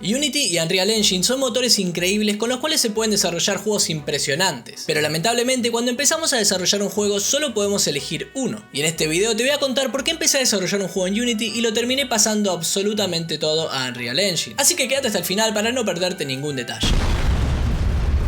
Unity y Unreal Engine son motores increíbles con los cuales se pueden desarrollar juegos impresionantes, pero lamentablemente cuando empezamos a desarrollar un juego solo podemos elegir uno. Y en este video te voy a contar por qué empecé a desarrollar un juego en Unity y lo terminé pasando absolutamente todo a Unreal Engine. Así que quédate hasta el final para no perderte ningún detalle.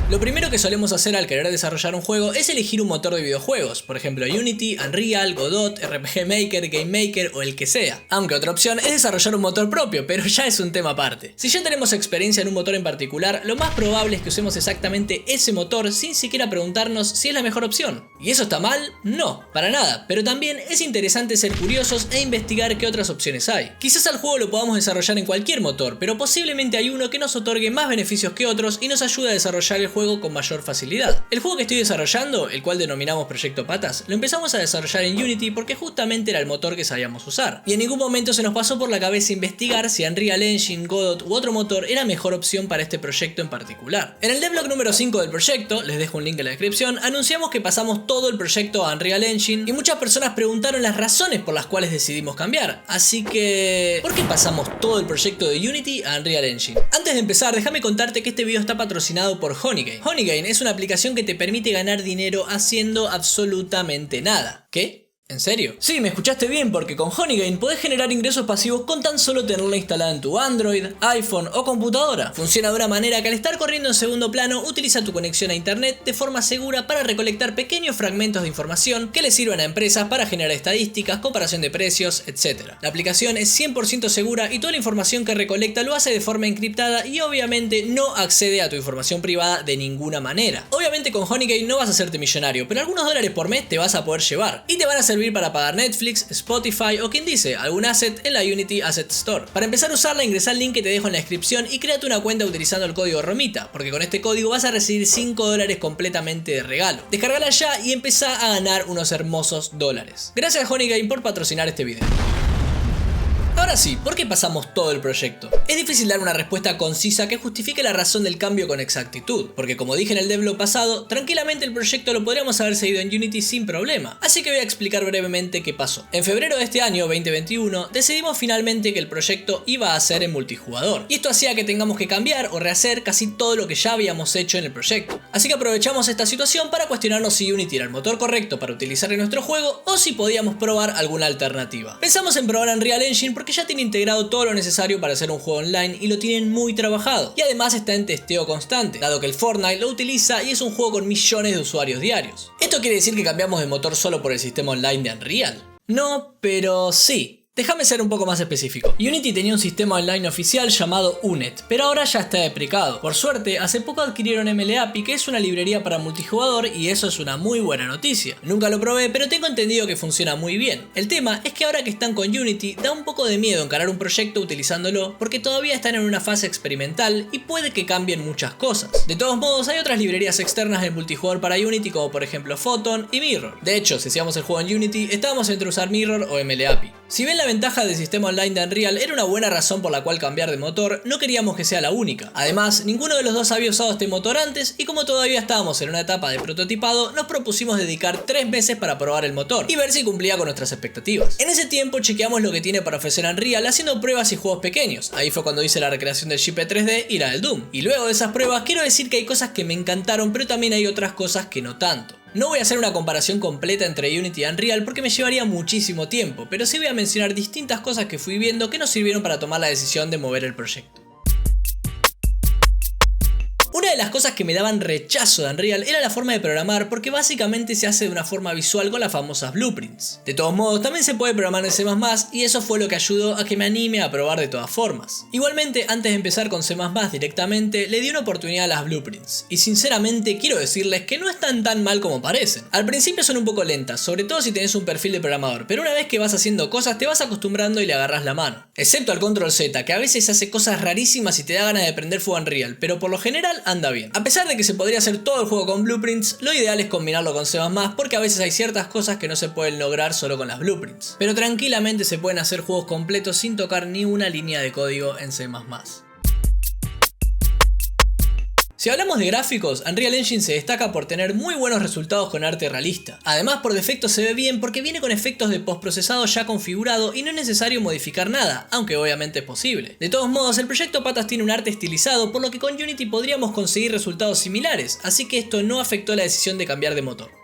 Lo primero que solemos hacer al querer desarrollar un juego es elegir un motor de videojuegos, por ejemplo Unity, Unreal, Godot, RPG Maker, Game Maker o el que sea. Aunque otra opción es desarrollar un motor propio, pero ya es un tema aparte. Si ya tenemos experiencia en un motor en particular, lo más probable es que usemos exactamente ese motor sin siquiera preguntarnos si es la mejor opción. ¿Y eso está mal? No, para nada, pero también es interesante ser curiosos e investigar qué otras opciones hay. Quizás al juego lo podamos desarrollar en cualquier motor, pero posiblemente hay uno que nos otorgue más beneficios que otros y nos ayude a desarrollar el juego con mayor facilidad. El juego que estoy desarrollando, el cual denominamos Proyecto Patas, lo empezamos a desarrollar en Unity porque justamente era el motor que sabíamos usar. Y en ningún momento se nos pasó por la cabeza investigar si Unreal Engine, Godot u otro motor era mejor opción para este proyecto en particular. En el devlog número 5 del proyecto, les dejo un link en la descripción, anunciamos que pasamos todo el proyecto a Unreal Engine y muchas personas preguntaron las razones por las cuales decidimos cambiar. Así que, ¿por qué pasamos todo el proyecto de Unity a Unreal Engine? Antes de empezar, déjame contarte que este video está patrocinado por Honeygame. Honeygame es una aplicación que te permite ganar dinero haciendo absolutamente nada. ¿Qué? ¿En serio? Sí, me escuchaste bien, porque con Honeygame podés generar ingresos pasivos con tan solo tenerla instalada en tu Android, iPhone o computadora. Funciona de una manera que al estar corriendo en segundo plano utiliza tu conexión a internet de forma segura para recolectar pequeños fragmentos de información que le sirvan a empresas para generar estadísticas, comparación de precios, etc. La aplicación es 100% segura y toda la información que recolecta lo hace de forma encriptada y obviamente no accede a tu información privada de ninguna manera. Obviamente con Honeygame no vas a hacerte millonario, pero algunos dólares por mes te vas a poder llevar y te van a servir para pagar Netflix, Spotify o quien dice, algún asset en la Unity Asset Store. Para empezar a usarla, ingresa al link que te dejo en la descripción y créate una cuenta utilizando el código ROMITA, porque con este código vas a recibir $5 completamente de regalo. Descargala ya y empezá a ganar unos hermosos dólares. Gracias a Honeygame por patrocinar este video. Ahora sí, ¿por qué pasamos todo el proyecto? Es difícil dar una respuesta concisa que justifique la razón del cambio con exactitud, porque como dije en el devlog pasado, tranquilamente el proyecto lo podríamos haber seguido en Unity sin problema, así que voy a explicar brevemente qué pasó. En febrero de este año, 2021, decidimos finalmente que el proyecto iba a ser en multijugador, y esto hacía que tengamos que cambiar o rehacer casi todo lo que ya habíamos hecho en el proyecto. Así que aprovechamos esta situación para cuestionarnos si Unity era el motor correcto para utilizar en nuestro juego o si podíamos probar alguna alternativa. Pensamos en probar Unreal Engine porque ya tiene integrado todo lo necesario para hacer un juego online y lo tienen muy trabajado, y además está en testeo constante, dado que el Fortnite lo utiliza y es un juego con millones de usuarios diarios. ¿Esto quiere decir que cambiamos de motor solo por el sistema online de Unreal? No, pero sí. Déjame ser un poco más específico. Unity tenía un sistema online oficial llamado UNET, pero ahora ya está deprecado. Por suerte, hace poco adquirieron MLAPI, que es una librería para multijugador, y eso es una muy buena noticia. Nunca lo probé, pero tengo entendido que funciona muy bien. El tema es que ahora que están con Unity, da un poco de miedo encarar un proyecto utilizándolo, porque todavía están en una fase experimental y puede que cambien muchas cosas. De todos modos, hay otras librerías externas del multijugador para Unity, como por ejemplo Photon y Mirror. De hecho, si hacíamos el juego en Unity, estábamos entre usar Mirror o MLAPI. Si bien la ventaja del sistema online de Unreal era una buena razón por la cual cambiar de motor, no queríamos que sea la única. Además, ninguno de los dos había usado este motor antes y como todavía estábamos en una etapa de prototipado, nos propusimos dedicar 3 meses para probar el motor y ver si cumplía con nuestras expectativas. En ese tiempo chequeamos lo que tiene para ofrecer Unreal haciendo pruebas y juegos pequeños. Ahí fue cuando hice la recreación del Shipper 3D y la del Doom. Y luego de esas pruebas quiero decir que hay cosas que me encantaron, pero también hay otras cosas que no tanto. No voy a hacer una comparación completa entre Unity y Unreal porque me llevaría muchísimo tiempo, pero sí voy a mencionar distintas cosas que fui viendo que nos sirvieron para tomar la decisión de mover el proyecto. Una de las cosas que me daban rechazo de Unreal era la forma de programar, porque básicamente se hace de una forma visual con las famosas blueprints. De todos modos, también se puede programar en C++ y eso fue lo que ayudó a que me anime a probar de todas formas. Igualmente, antes de empezar con C++ directamente, le di una oportunidad a las blueprints, y sinceramente quiero decirles que no están tan mal como parecen. Al principio son un poco lentas, sobre todo si tenés un perfil de programador, pero una vez que vas haciendo cosas te vas acostumbrando y le agarras la mano. Excepto al Control Z, que a veces hace cosas rarísimas y te da ganas de prender fuego a Unreal, pero por lo general anda bien. A pesar de que se podría hacer todo el juego con blueprints, lo ideal es combinarlo con C++ porque a veces hay ciertas cosas que no se pueden lograr solo con las blueprints. Pero tranquilamente se pueden hacer juegos completos sin tocar ni una línea de código en C++. Si hablamos de gráficos, Unreal Engine se destaca por tener muy buenos resultados con arte realista. Además, por defecto se ve bien porque viene con efectos de postprocesado ya configurado y no es necesario modificar nada, aunque obviamente es posible. De todos modos, el proyecto Patas tiene un arte estilizado, por lo que con Unity podríamos conseguir resultados similares, así que esto no afectó la decisión de cambiar de motor.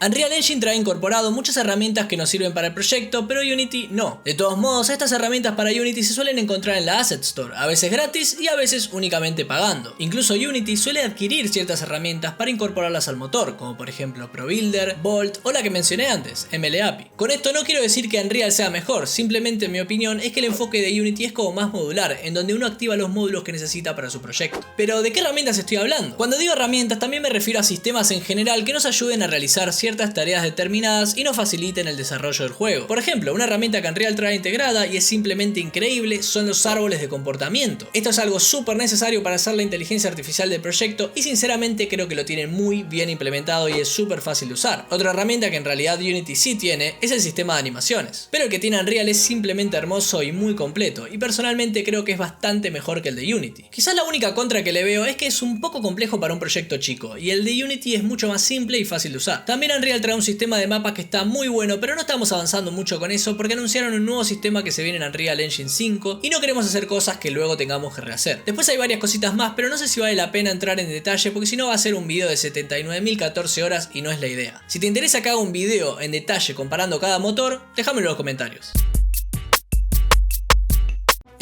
Unreal Engine trae incorporado muchas herramientas que nos sirven para el proyecto, pero Unity no. De todos modos, estas herramientas para Unity se suelen encontrar en la Asset Store, a veces gratis y a veces únicamente pagando. Incluso Unity suele adquirir ciertas herramientas para incorporarlas al motor, como por ejemplo ProBuilder, Bolt o la que mencioné antes, MLAPI. Con esto no quiero decir que Unreal sea mejor, simplemente mi opinión es que el enfoque de Unity es como más modular, en donde uno activa los módulos que necesita para su proyecto. Pero ¿de qué herramientas estoy hablando? Cuando digo herramientas también me refiero a sistemas en general que nos ayuden a realizar ciertas tareas determinadas y nos faciliten el desarrollo del juego. Por ejemplo, una herramienta que Unreal trae integrada y es simplemente increíble son los árboles de comportamiento. Esto es algo súper necesario para hacer la inteligencia artificial del proyecto y sinceramente creo que lo tienen muy bien implementado y es súper fácil de usar. Otra herramienta que en realidad Unity sí tiene es el sistema de animaciones, pero el que tiene Unreal es simplemente hermoso y muy completo y personalmente creo que es bastante mejor que el de Unity. Quizás la única contra que le veo es que es un poco complejo para un proyecto chico y el de Unity es mucho más simple y fácil de usar. También Unreal trae un sistema de mapas que está muy bueno, pero no estamos avanzando mucho con eso porque anunciaron un nuevo sistema que se viene en Unreal Engine 5 y no queremos hacer cosas que luego tengamos que rehacer. Después hay varias cositas más, pero no sé si vale la pena entrar en detalle porque si no va a ser un video de 79.014 horas y no es la idea. Si te interesa que haga un video en detalle comparando cada motor, déjamelo en los comentarios.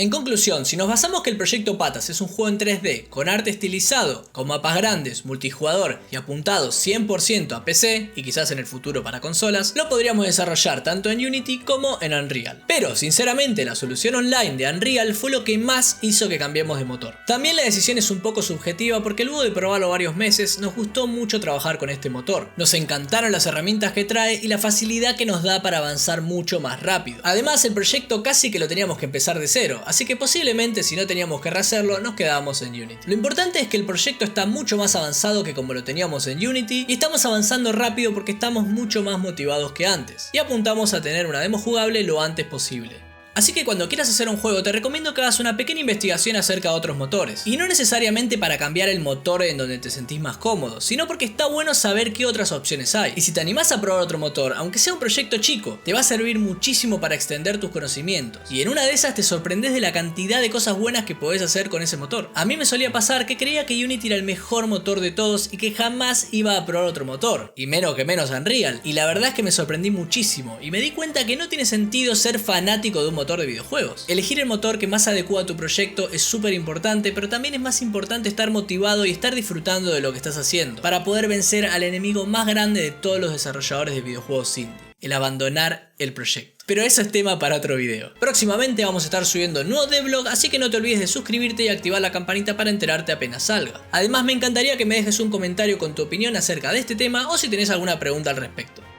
En conclusión, si nos basamos que el proyecto Patas es un juego en 3D, con arte estilizado, con mapas grandes, multijugador y apuntado 100% a PC, y quizás en el futuro para consolas, lo podríamos desarrollar tanto en Unity como en Unreal. Pero, sinceramente, la solución online de Unreal fue lo que más hizo que cambiemos de motor. También la decisión es un poco subjetiva porque luego de probarlo varios meses, nos gustó mucho trabajar con este motor. Nos encantaron las herramientas que trae y la facilidad que nos da para avanzar mucho más rápido. Además, el proyecto casi que lo teníamos que empezar de cero, así que posiblemente si no teníamos que rehacerlo nos quedábamos en Unity. Lo importante es que el proyecto está mucho más avanzado que como lo teníamos en Unity y estamos avanzando rápido porque estamos mucho más motivados que antes y apuntamos a tener una demo jugable lo antes posible. Así que cuando quieras hacer un juego te recomiendo que hagas una pequeña investigación acerca de otros motores. Y no necesariamente para cambiar el motor en donde te sentís más cómodo, sino porque está bueno saber qué otras opciones hay. Y si te animás a probar otro motor, aunque sea un proyecto chico, te va a servir muchísimo para extender tus conocimientos. Y en una de esas te sorprendes de la cantidad de cosas buenas que podés hacer con ese motor. A mí me solía pasar que creía que Unity era el mejor motor de todos y que jamás iba a probar otro motor. Y menos que menos Unreal. Y la verdad es que me sorprendí muchísimo y me di cuenta que no tiene sentido ser fanático de un motor de videojuegos. Elegir el motor que más adecua a tu proyecto es súper importante, pero también es más importante estar motivado y estar disfrutando de lo que estás haciendo, para poder vencer al enemigo más grande de todos los desarrolladores de videojuegos indie, el abandonar el proyecto. Pero eso es tema para otro video. Próximamente vamos a estar subiendo nuevo devlog, así que no te olvides de suscribirte y activar la campanita para enterarte apenas salga. Además me encantaría que me dejes un comentario con tu opinión acerca de este tema o si tenés alguna pregunta al respecto.